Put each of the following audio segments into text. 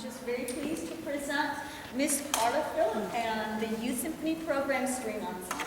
just very pleased to present Miss Carla Phillip and the Youth Symphony Program String Ensemble.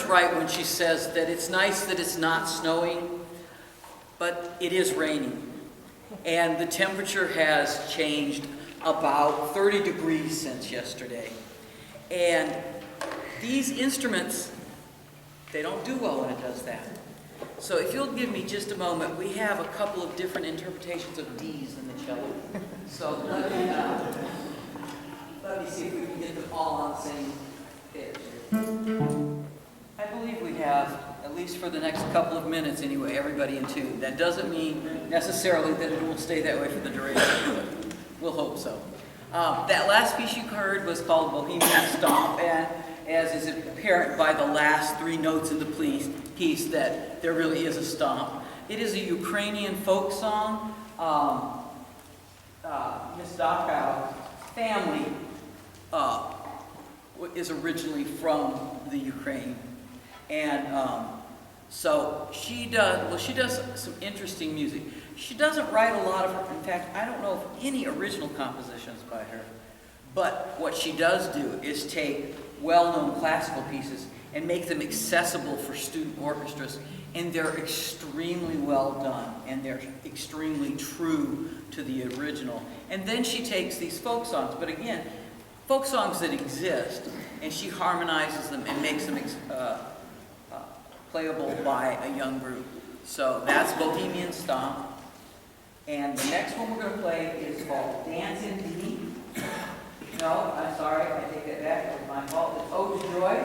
Right when she says that it's nice that it's not snowing, but it is raining. And the temperature has changed about 30 degrees since yesterday. And these instruments, they don't do well when it does that. So if you'll give me just a moment, we have a couple of different interpretations of D's in the cello. So let me see if we can get them all on the same pitch. I believe we have, at least for the next couple of minutes anyway, everybody in tune. That doesn't mean necessarily that it will stay that way for the duration, but we'll hope so. That last piece you heard was called Bohemian Stomp, and as is apparent by the last three notes in the piece that there really is a stomp. It is a Ukrainian folk song. Miss Dakow's family is originally from the Ukraine. And so she does some interesting music. She doesn't write a lot of her, in fact, I don't know of any original compositions by her. But what she does do is take well-known classical pieces and make them accessible for student orchestras. And they're extremely well done, and they're extremely true to the original. And then she takes these folk songs, but again, folk songs that exist, and she harmonizes them and makes them playable by a young group. So that's Bohemian Stomp. And the next one we're going to play is called Dance in D. No, I'm sorry, I take that back. It was my fault. It's Ode to Joy,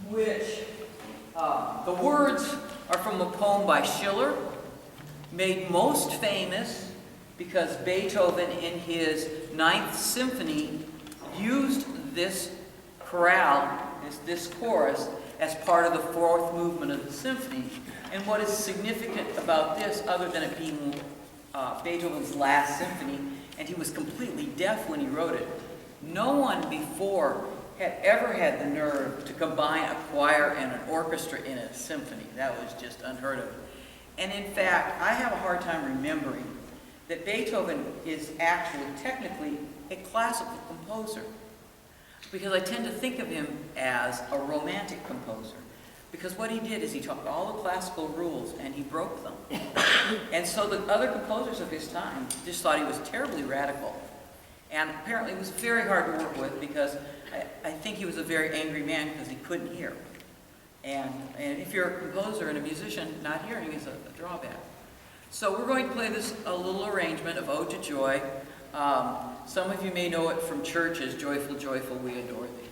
which the words are from a poem by Schiller, made most famous because Beethoven in his Ninth Symphony used this chorale, this chorus, as part of the fourth movement of the symphony. And what is significant about this, other than it being Beethoven's last symphony, and he was completely deaf when he wrote it, no one before had ever had the nerve to combine a choir and an orchestra in a symphony. That was just unheard of. And in fact, I have a hard time remembering that Beethoven is actually technically a classical composer, because I tend to think of him as a romantic composer. Because what he did is he took all the classical rules and he broke them. And so the other composers of his time just thought he was terribly radical. And apparently he was very hard to work with because I think he was a very angry man because he couldn't hear. And if you're a composer and a musician, not hearing is a drawback. So we're going to play this a little arrangement of Ode to Joy. Some of you may know it from church as Joyful, Joyful, We Adore Thee.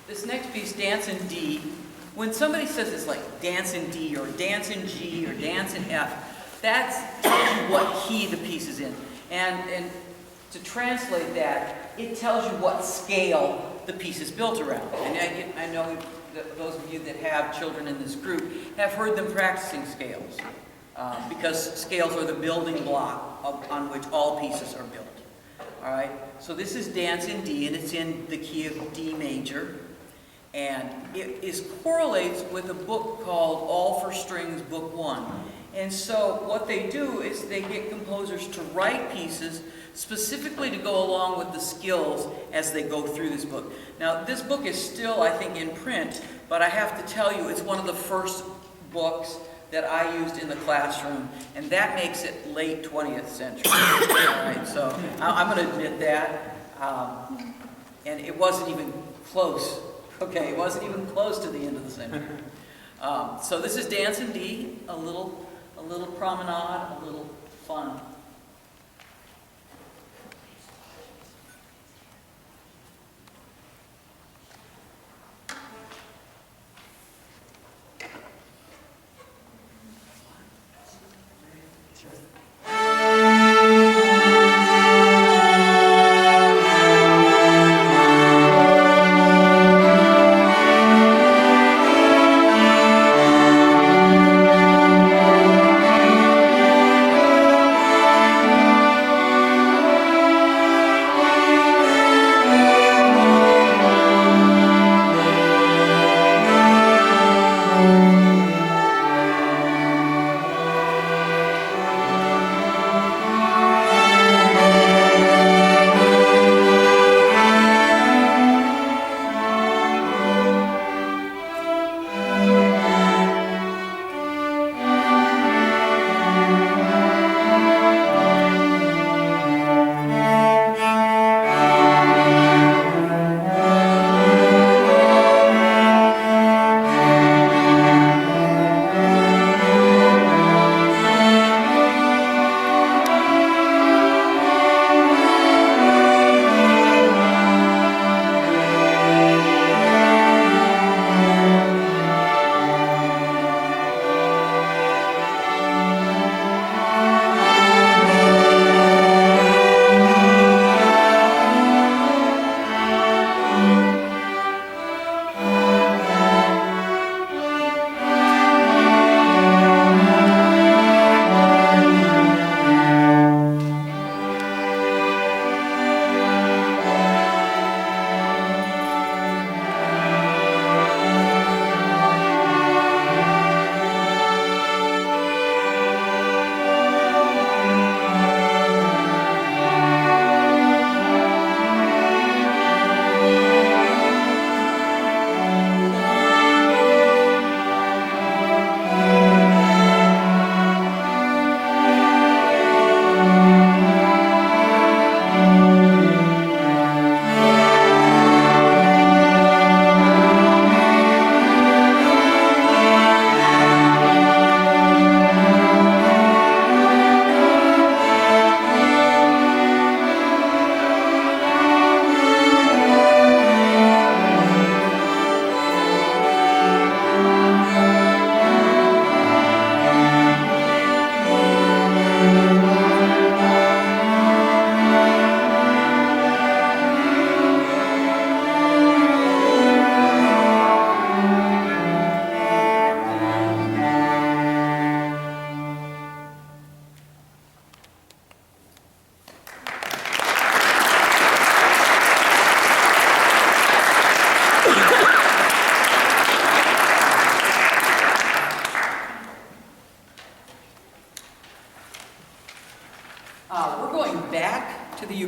This next piece, Dance in D, when somebody says it's like dance in D or dance in G or dance in F, that tells you what key the piece is in. And to translate that, it tells you what scale the piece is built around. And I know that those of you that have children in this group have heard them practicing scales, because scales are the building block on which all pieces are built. All right, so this is Dance in D, and it's in the key of D major. And it correlates with a book called All for Strings, Book 1. And so what they do is they get composers to write pieces specifically to go along with the skills as they go through this book. Now, this book is still, I think, in print, but I have to tell you, it's one of the first books that I used in the classroom, and that makes it late 20th century. All right, so I'm going to admit that. And it wasn't even close. Okay, it wasn't even close to the end of the century. So this is Dance in D, a little promenade, a little fun.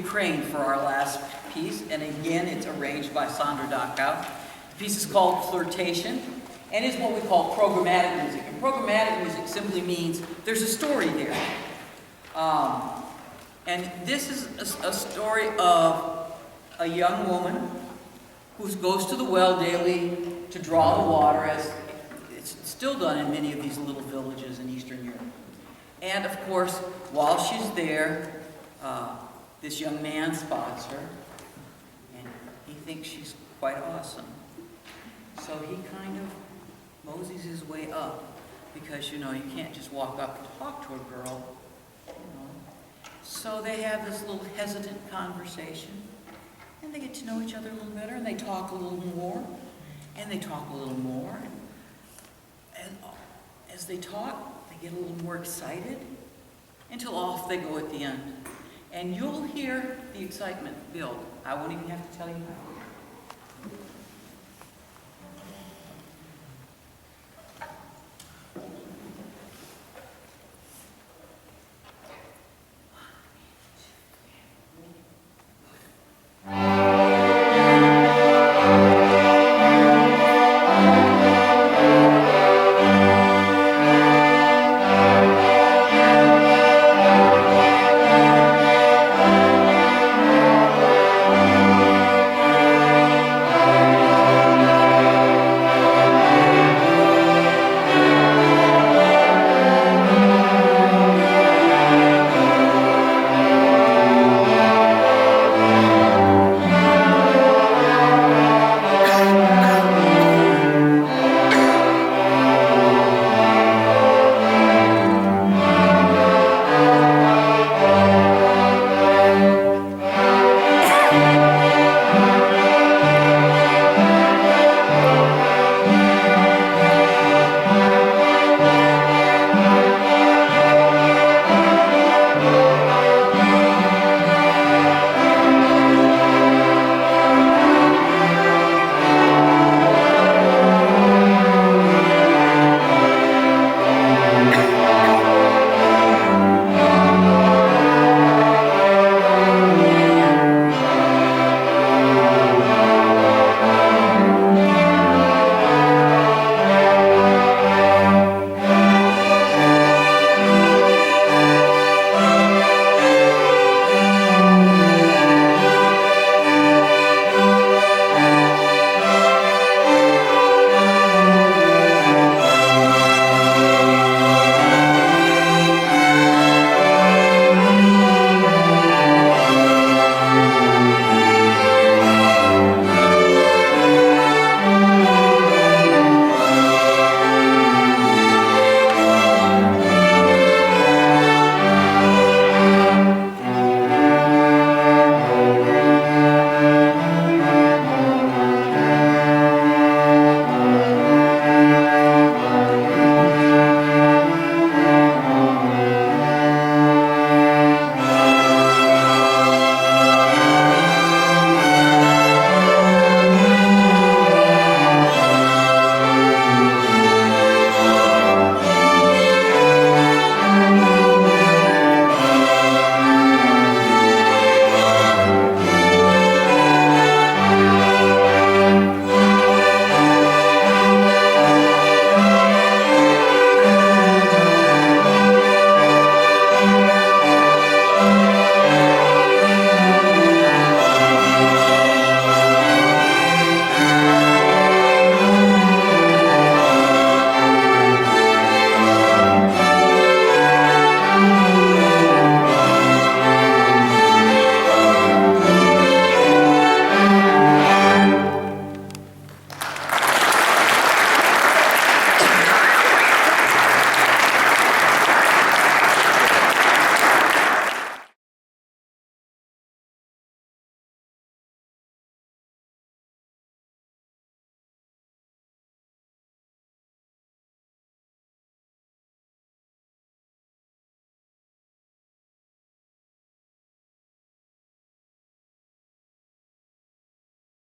Ukraine for our last piece, and again, it's arranged by Sandra Dachau. The piece is called Flirtation, and is what we call programmatic music. And programmatic music simply means there's a story there. And this is a story of a young woman who goes to the well daily to draw the water, as it's still done in many of these little villages in Eastern Europe. And of course, while she's there, this young man spots her, and he thinks she's quite awesome. So he kind of moseys his way up, because you can't just walk up and talk to a girl. So they have this little hesitant conversation, and they get to know each other a little better, and they talk a little more, and they talk a little more. And as they talk, they get a little more excited, until off they go at the end. And you'll hear the excitement build. I won't even have to tell you how.